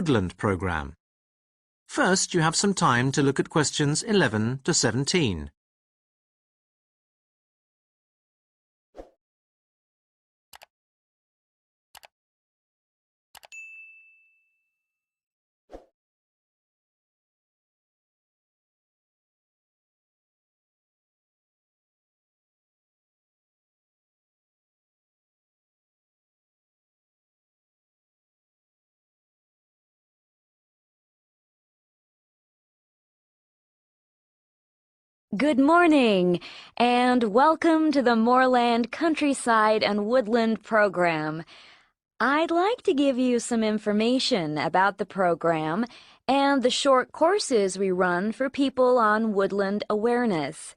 Woodland Program. First, you have some time to look at questions 11 to 17. Good morning, and welcome to the Moorland Countryside and Woodland Program. I'd like to give you some information about the program and the short courses we run for people on woodland awareness.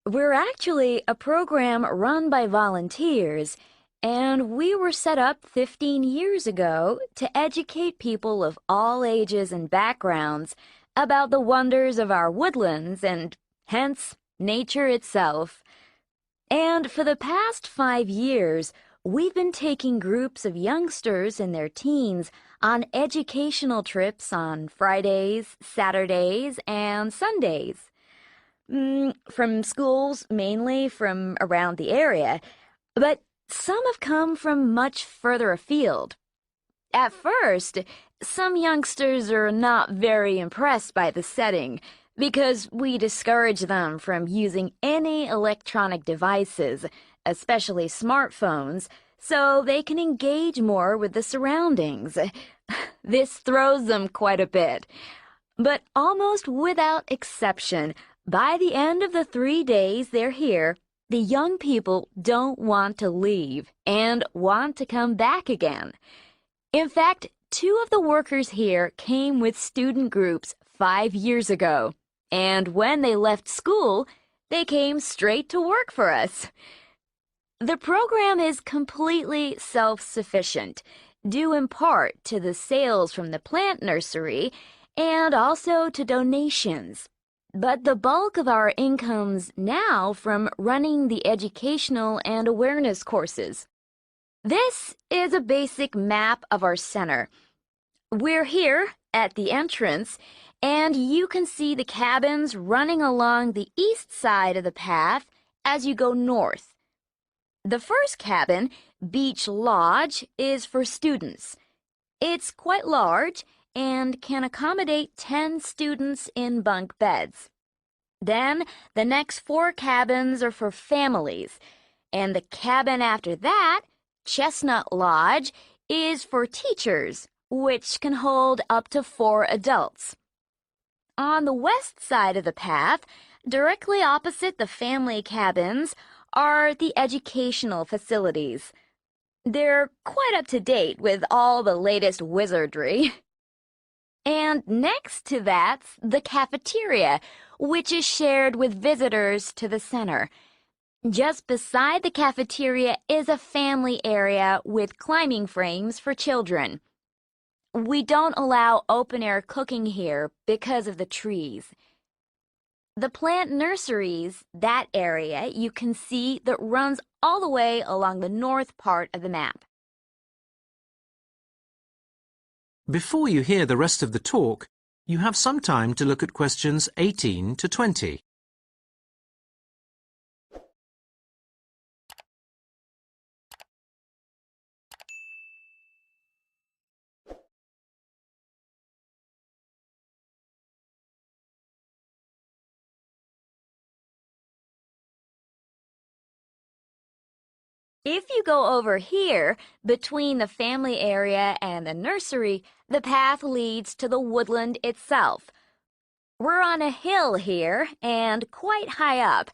We're actually a program run by volunteers, and we were set up 15 years ago to educate people of all ages and backgrounds about the wonders of our woodlands and hence nature itself. And for the past 5 years, we've been taking groups of youngsters in their teens on educational trips on Fridays, Saturdays, and Sundays. From schools mainly from around the area, but some have come from much further afield. At first, some youngsters are not very impressed by the setting, because we discourage them from using any electronic devices, especially smartphones, so they can engage more with the surroundings. This throws them quite a bit. But almost without exception, by the end of the 3 days they're here, the young people don't want to leave and want to come back again. In fact, 2 of the workers here came with student groups 5 years ago. And when they left school, they came straight to work for us. The program is completely self-sufficient, due in part to the sales from the plant nursery and also to donations. But the bulk of our income's now from running the educational and awareness courses. This is a basic map of our center. We're here at the entrance, and you can see the cabins running along the east side of the path as you go north. The first cabin, Beach Lodge, is for students. It's quite large and can accommodate 10 students in bunk beds. Then the next 4 cabins are for families, and the cabin after that, Chestnut Lodge, is for teachers, which can hold up to 4 adults. On the west side of the path, directly opposite the family cabins, are the educational facilities. They're quite up to date with all the latest wizardry. And next to that's the cafeteria, which is shared with visitors to the center. Just beside the cafeteria is a family area with climbing frames for children. We don't allow open-air cooking here because of the trees. The plant nurseries, that area you can see that runs all the way along the north part of the map. Before you hear the rest of the talk, you have some time to look at questions 18 to 20. If you go over here, between the family area and the nursery, the path leads to the woodland itself. We're on a hill here and quite high up,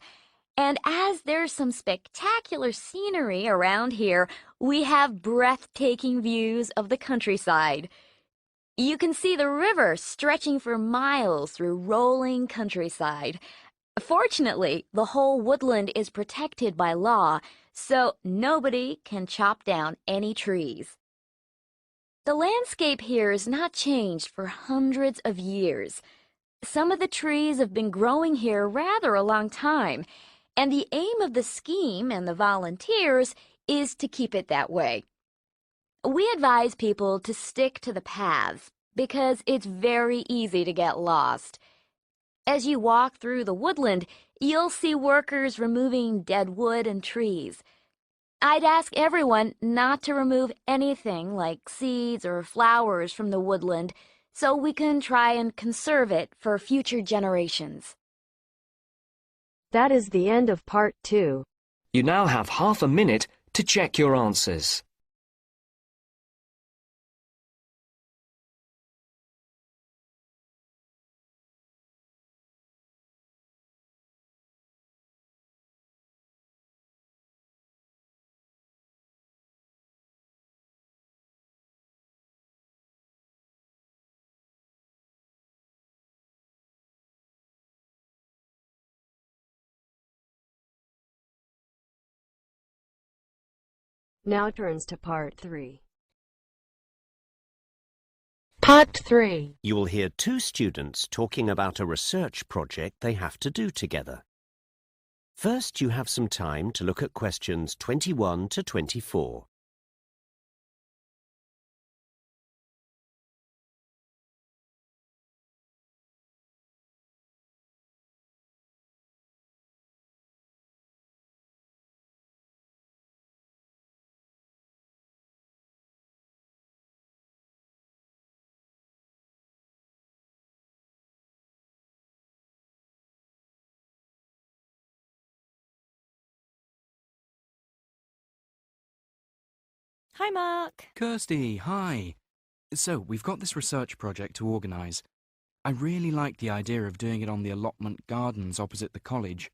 and as there's some spectacular scenery around here, we have breathtaking views of the countryside. You can see the river stretching for miles through rolling countryside. Fortunately, the whole woodland is protected by law, so nobody can chop down any trees. The landscape here is not changed for hundreds of years. Some of the trees have been growing here rather a long time, and the aim of the scheme and the volunteers is to keep it that way. We advise people to stick to the paths, because it's very easy to get lost. As you walk through the woodland, you'll see workers removing dead wood and trees. I'd ask everyone not to remove anything like seeds or flowers from the woodland so we can try and conserve it for future generations. That is the end of part 2. You now have half a minute to check your answers. Now turns to part 3. Part 3. You will hear two students talking about a research project they have to do together. First, you have some time to look at questions 21 to 24. Hi, Mark. Kirsty, hi. So, we've got this research project to organise. I really like the idea of doing it on the Allotment Gardens opposite the college.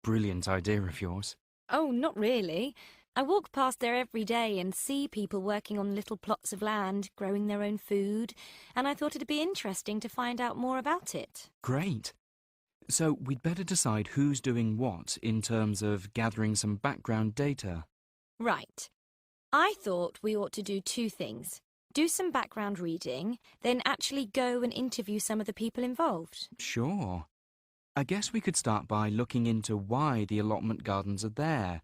Brilliant idea of yours. Oh, not really. I walk past there every day and see people working on little plots of land, growing their own food, and I thought it'd be interesting to find out more about it. Great. So, we'd better decide who's doing what in terms of gathering some background data. Right. I thought we ought to do two things. Do some background reading, then actually go and interview some of the people involved. Sure. I guess we could start by looking into why the allotment gardens are there,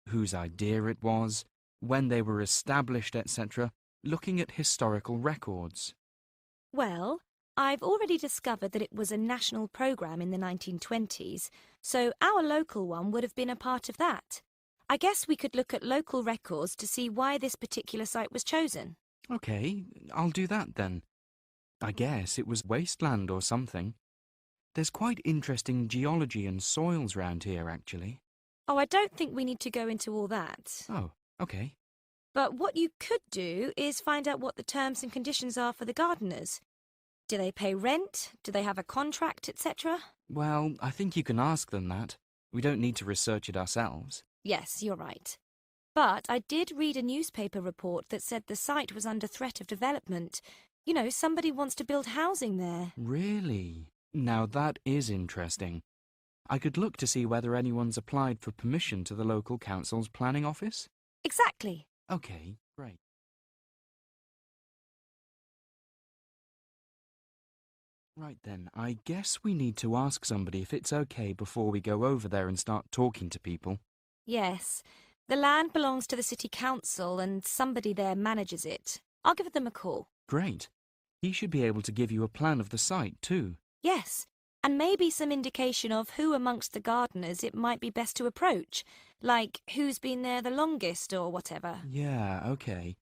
whose idea it was, when they were established, etc., looking at historical records. Well, I've already discovered that it was a national programme in the 1920s, so our local one would have been a part of that. I guess we could look at local records to see why this particular site was chosen. OK, I'll do that then. I guess it was wasteland or something. There's quite interesting geology and soils round here, actually. Oh, I don't think we need to go into all that. Oh, OK. But what you could do is find out what the terms and conditions are for the gardeners. Do they pay rent? Do they have a contract, etc.? Well, I think you can ask them that. We don't need to research it ourselves. Yes, you're right. But I did read a newspaper report that said the site was under threat of development. You know, somebody wants to build housing there. Really? Now that is interesting. I could look to see whether anyone's applied for permission to the local council's planning office. Exactly. OK, great. Right then, I guess we need to ask somebody if it's OK before we go over there and start talking to people. Yes. The land belongs to the city council and somebody there manages it. I'll give them a call. Great. He should be able to give you a plan of the site too. Yes, and maybe some indication of who amongst the gardeners it might be best to approach, like who's been there the longest or whatever. Yeah, OK.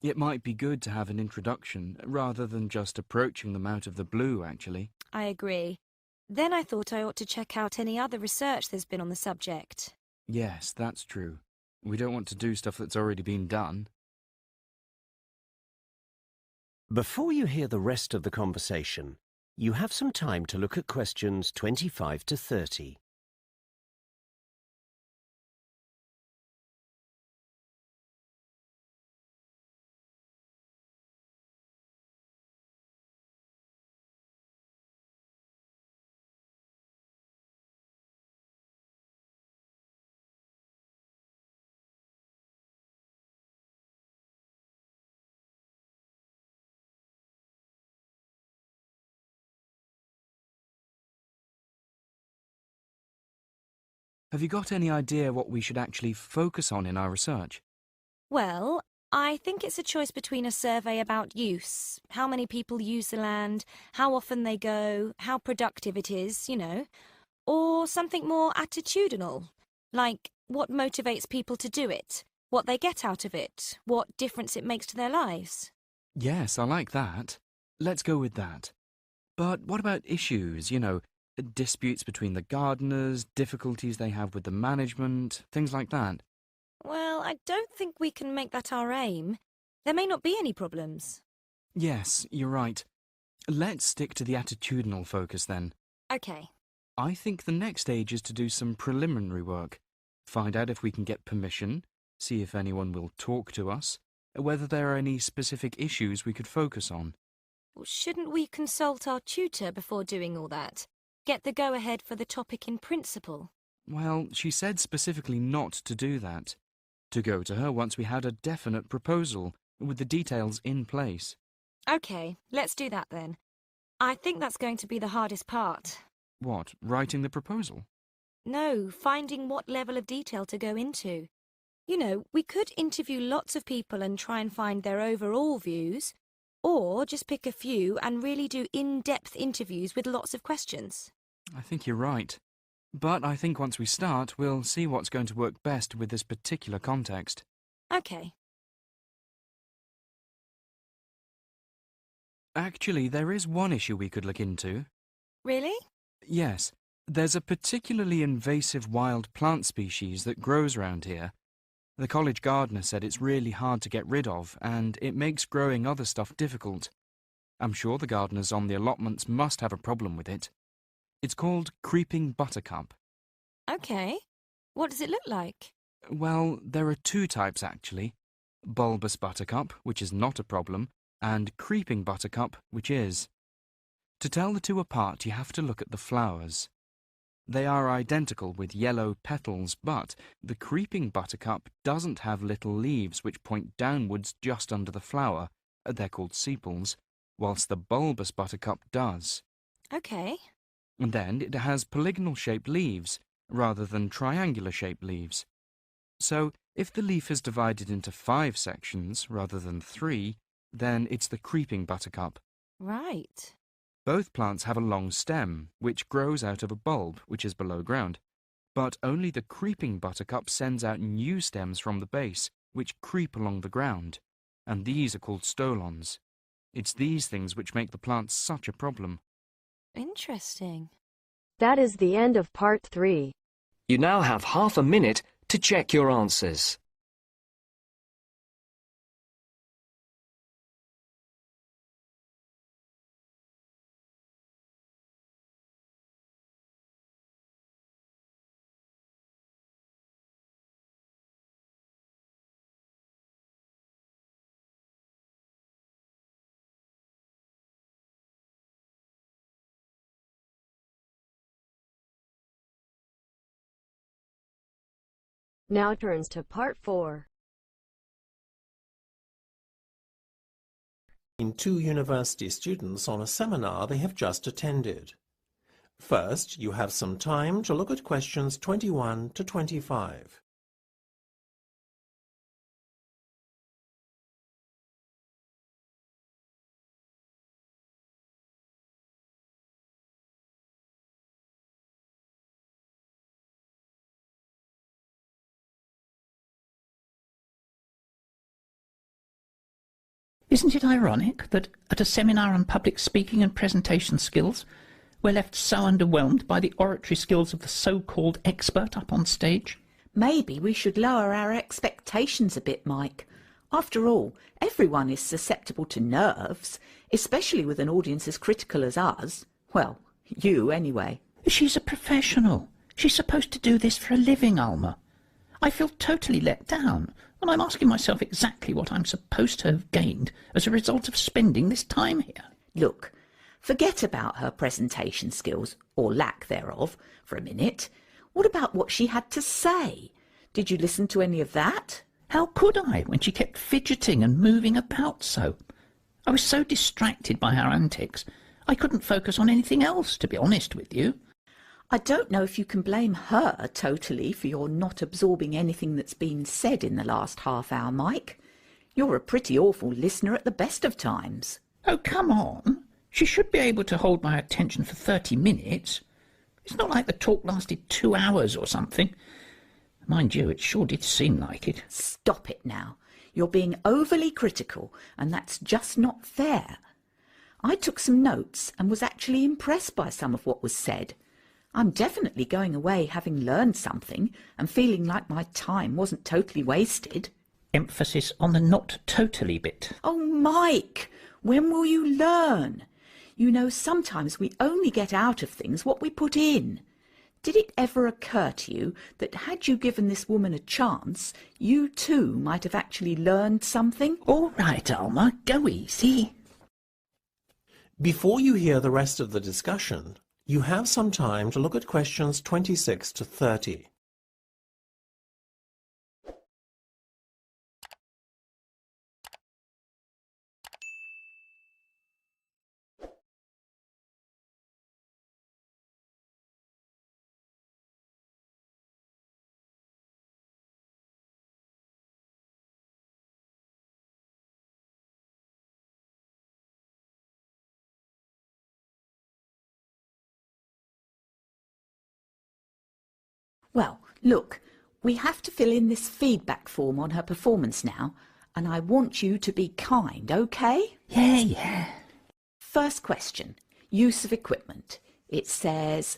It might be good to have an introduction rather than just approaching them out of the blue, actually. I agree. Then I thought I ought to check out any other research there's been on the subject. Yes, that's true. We don't want to do stuff that's already been done. Before you hear the rest of the conversation, you have some time to look at questions 25 to 30. Have you got any idea what we should actually focus on in our research? Well, I think it's a choice between a survey about use, how many people use the land, how often they go, how productive it is, or something more attitudinal, like what motivates people to do it, what they get out of it, what difference it makes to their lives. Yes, I like that. Let's go with that. But what about issues, disputes between the gardeners, difficulties they have with the management, things like that? Well, I don't think we can make that our aim. There may not be any problems. Yes, you're right. Let's stick to the attitudinal focus then. Okay. I think the next stage is to do some preliminary work. Find out if we can get permission, see if anyone will talk to us, whether there are any specific issues we could focus on. Well, shouldn't we consult our tutor before doing all that? Get the go-ahead for the topic in principle? Well, she said specifically not to do that. To go to her once we had a definite proposal, with the details in place. Okay, let's do that then. I think that's going to be the hardest part. What, writing the proposal? No, finding what level of detail to go into. We could interview lots of people and try and find their overall views, or just pick a few and really do in-depth interviews with lots of questions. I think you're right. But I think once we start, we'll see what's going to work best with this particular context. Okay. Actually, there is one issue we could look into. Really? Yes, there's a particularly invasive wild plant species that grows around here. The college gardener said it's really hard to get rid of, and it makes growing other stuff difficult. I'm sure the gardeners on the allotments must have a problem with it. It's called creeping buttercup. Okay. What does it look like? Well, there are two types actually. Bulbous buttercup, which is not a problem, and creeping buttercup, which is. To tell the two apart, you have to look at the flowers. They are identical with yellow petals, but the creeping buttercup doesn't have little leaves which point downwards just under the flower. They're called sepals, whilst the bulbous buttercup does. Okay. And then it has polygonal-shaped leaves, rather than triangular-shaped leaves. So, if the leaf is divided into 5 sections, rather than 3, then it's the creeping buttercup. Right. Both plants have a long stem, which grows out of a bulb, which is below ground. But only the creeping buttercup sends out new stems from the base, which creep along the ground. And these are called stolons. It's these things which make the plants such a problem. Interesting. That is the end of part 3. You now have half a minute to check your answers. Now turns to part 4. Two university students on a seminar they have just attended. First, you have some time to look at questions 21 to 25. Isn't it ironic that at a seminar on public speaking and presentation skills, we're left so underwhelmed by the oratory skills of the so-called expert up on stage? Maybe we should lower our expectations a bit, Mike. After all, everyone is susceptible to nerves, especially with an audience as critical as us. Well, you anyway. She's a professional. She's supposed to do this for a living, Alma. I feel totally let down, and I'm asking myself exactly what I'm supposed to have gained as a result of spending this time here. Look, forget about her presentation skills, or lack thereof, for a minute. What about what she had to say? Did you listen to any of that? How could I, when she kept fidgeting and moving about so? I was so distracted by her antics, I couldn't focus on anything else, to be honest with you. I don't know if you can blame her totally for your not absorbing anything that's been said in the last half hour, Mike. You're a pretty awful listener at the best of times. Oh, come on. She should be able to hold my attention for 30 minutes. It's not like the talk lasted 2 hours or something. Mind you, it sure did seem like it. Stop it now. You're being overly critical, and that's just not fair. I took some notes and was actually impressed by some of what was said. I'm definitely going away having learned something and feeling like my time wasn't totally wasted. Emphasis on the not totally bit. Oh, Mike, when will you learn? You know, sometimes we only get out of things what we put in. Did it ever occur to you that had you given this woman a chance, you too might have actually learned something? All right, Alma, go easy. Before you hear the rest of the discussion, you have some time to look at questions 26 to 30. Well, look, we have to fill in this feedback form on her performance now, and I want you to be kind, okay? Yeah. First question, use of equipment. It says,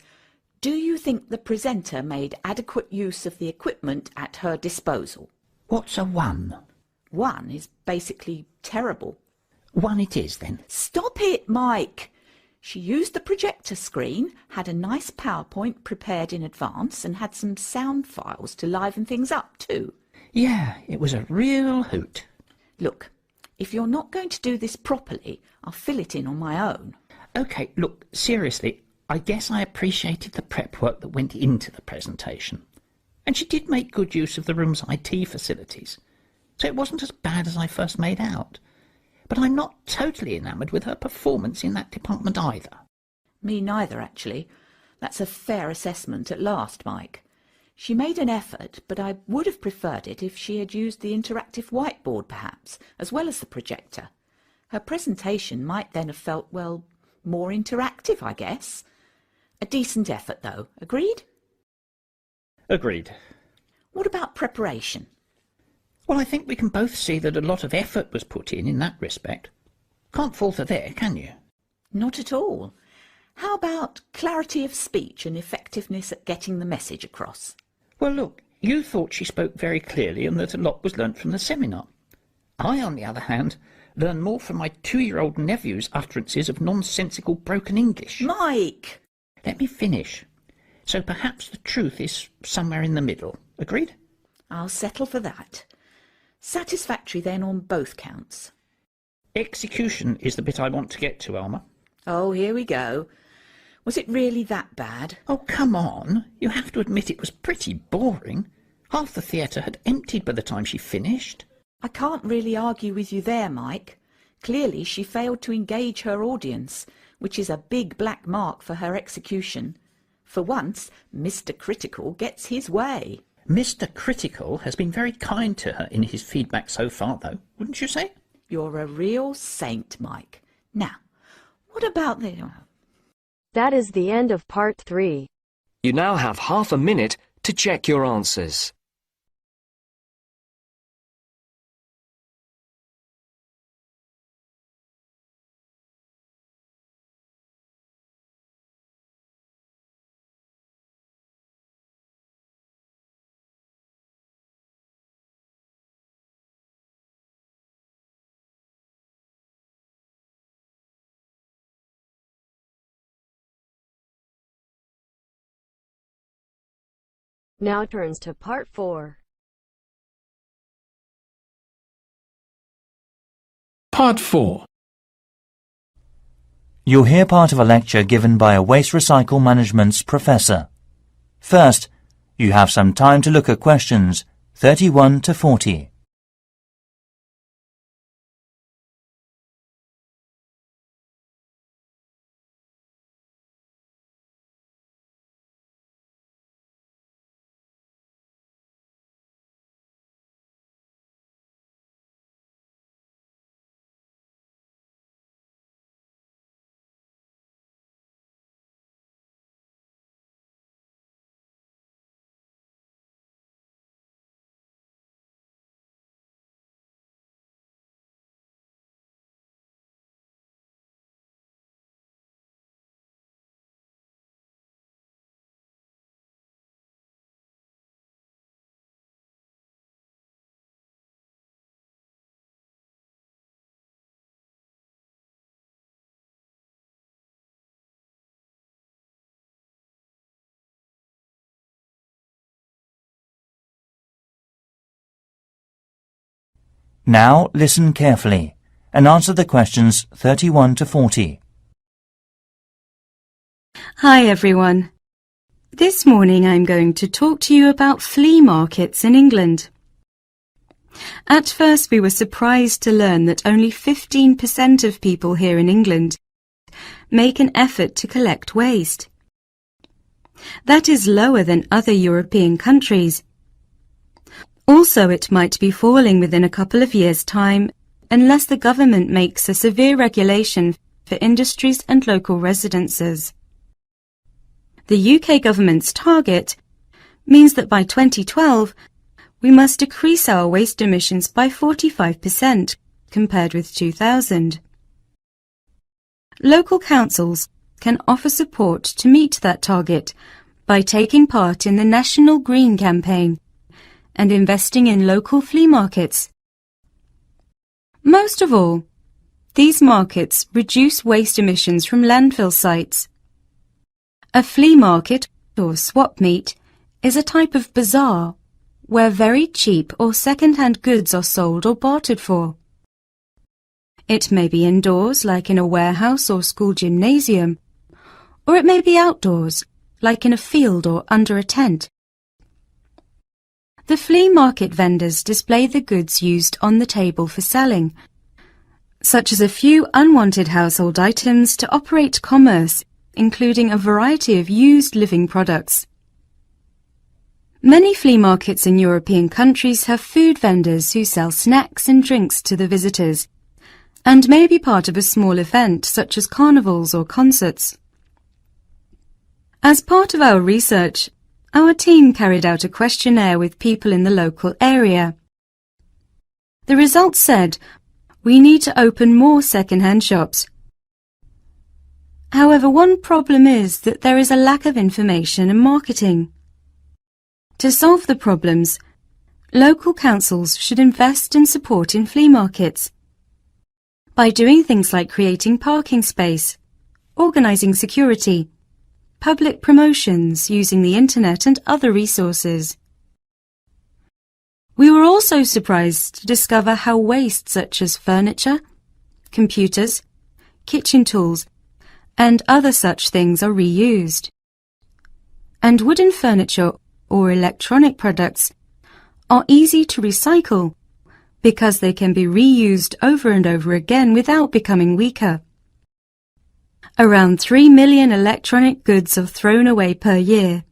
do you think the presenter made adequate use of the equipment at her disposal? What's a 1? 1 is basically terrible. 1 it is, then. Stop it, Mike! She used the projector screen, had a nice PowerPoint prepared in advance, and had some sound files to liven things up too. Yeah, it was a real hoot. Look, if you're not going to do this properly, I'll fill it in on my own. OK, look, seriously, I guess I appreciated the prep work that went into the presentation. And she did make good use of the room's IT facilities, so it wasn't as bad as I first made out. But I'm not totally enamoured with her performance in that department either. Me neither, actually. That's a fair assessment at last, Mike. She made an effort, but I would have preferred it if she had used the interactive whiteboard, perhaps, as well as the projector. Her presentation might then have felt, well, more interactive, I guess. A decent effort, though. Agreed? Agreed. What about preparation? Well, I think we can both see that a lot of effort was put in that respect. Can't falter there, can you? Not at all. How about clarity of speech and effectiveness at getting the message across? Well, look, you thought she spoke very clearly and that a lot was learnt from the seminar. I, on the other hand, learned more from my 2-year-old nephew's utterances of nonsensical broken English. Mike! Let me finish. So perhaps the truth is somewhere in the middle. Agreed? I'll settle for that. Satisfactory then on both counts. Execution is the bit I want to get to, Alma. Oh, here we go. Was it really that bad? Oh, come on. You have to admit it was pretty boring. Half the theatre had emptied by the time she finished. I can't really argue with you there, Mike. Clearly she failed to engage her audience, which is a big black mark for her execution. For once, Mr. Critical gets his way. Mr. Critical has been very kind to her in his feedback so far, though, wouldn't you say? You're a real saint, Mike. Now, what about the... That is the end of part 3. You now have half a minute to check your answers. Now turns to part 4. Part 4. You'll hear part of a lecture given by a waste recycle management's professor. First, you have some time to look at questions 31 to 40. Now listen carefully and answer the questions 31 to 40. Hi everyone. This morning I'm going to talk to you about flea markets in England. At first we were surprised to learn that only 15% of people here in England make an effort to collect waste. That is lower than other European countries. Also, it might be falling within a couple of years' time unless the government makes a severe regulation for industries and local residences. The UK government's target means that by 2012 we must decrease our waste emissions by 45% compared with 2000. Local councils can offer support to meet that target by taking part in the National Green Campaign and investing in local flea markets. Most of all, these markets reduce waste emissions from landfill sites. A flea market, or swap meet, is a type of bazaar where very cheap or second-hand goods are sold or bartered for. It may be indoors, like in a warehouse or school gymnasium, or it may be outdoors, like in a field or under a tent. The flea market vendors display the goods used on the table for selling, such as a few unwanted household items to operate commerce, including a variety of used living products. Many flea markets in European countries have food vendors who sell snacks and drinks to the visitors, and may be part of a small event such as carnivals or concerts. As part of our research, our team carried out a questionnaire with people in the local area. The results said we need to open more second-hand shops. However, one problem is that there is a lack of information and marketing. To solve the problems, local councils should invest and support in flea markets by doing things like creating parking space, organising security, public promotions using the internet and other resources. We were also surprised to discover how waste such as furniture, computers, kitchen tools, and other such things are reused. And wooden furniture or electronic products are easy to recycle because they can be reused over and over again without becoming weaker. Around 3 million electronic goods are thrown away per year.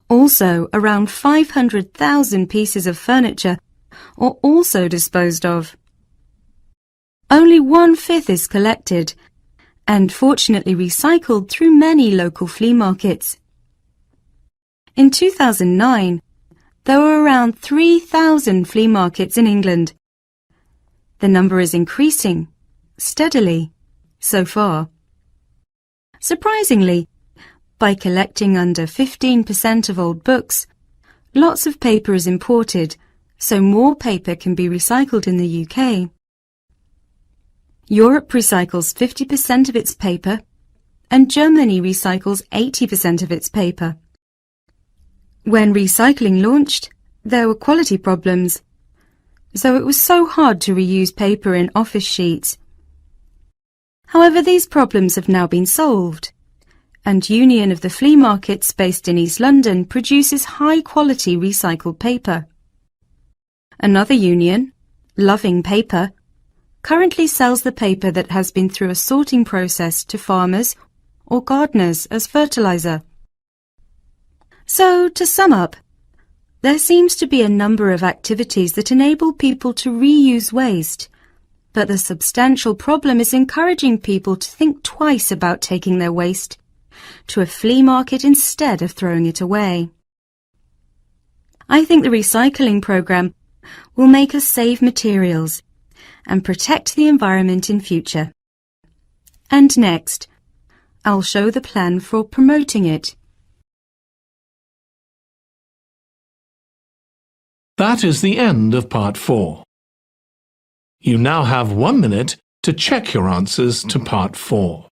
Also, around 500,000 pieces of furniture are also disposed of. Only 1/5 is collected and fortunately recycled through many local flea markets. In 2009, there were around 3,000 flea markets in England. The number is increasing, steadily, so far. Surprisingly, by collecting under 15% of old books, lots of paper is imported, so more paper can be recycled in the UK. Europe recycles 50% of its paper, and Germany recycles 80% of its paper. When recycling launched, there were quality problems, so it was so hard to reuse paper in office sheets. However, these problems have now been solved, and Union of the Flea Markets based in East London produces high-quality recycled paper. Another union, Loving Paper, currently sells the paper that has been through a sorting process to farmers or gardeners as fertilizer. So, to sum up, there seems to be a number of activities that enable people to reuse waste, but the substantial problem is encouraging people to think twice about taking their waste to a flea market instead of throwing it away. I think the recycling program will make us save materials and protect the environment in future. And next, I'll show the plan for promoting it. That is the end of part 4. You now have 1 minute to check your answers to part 4.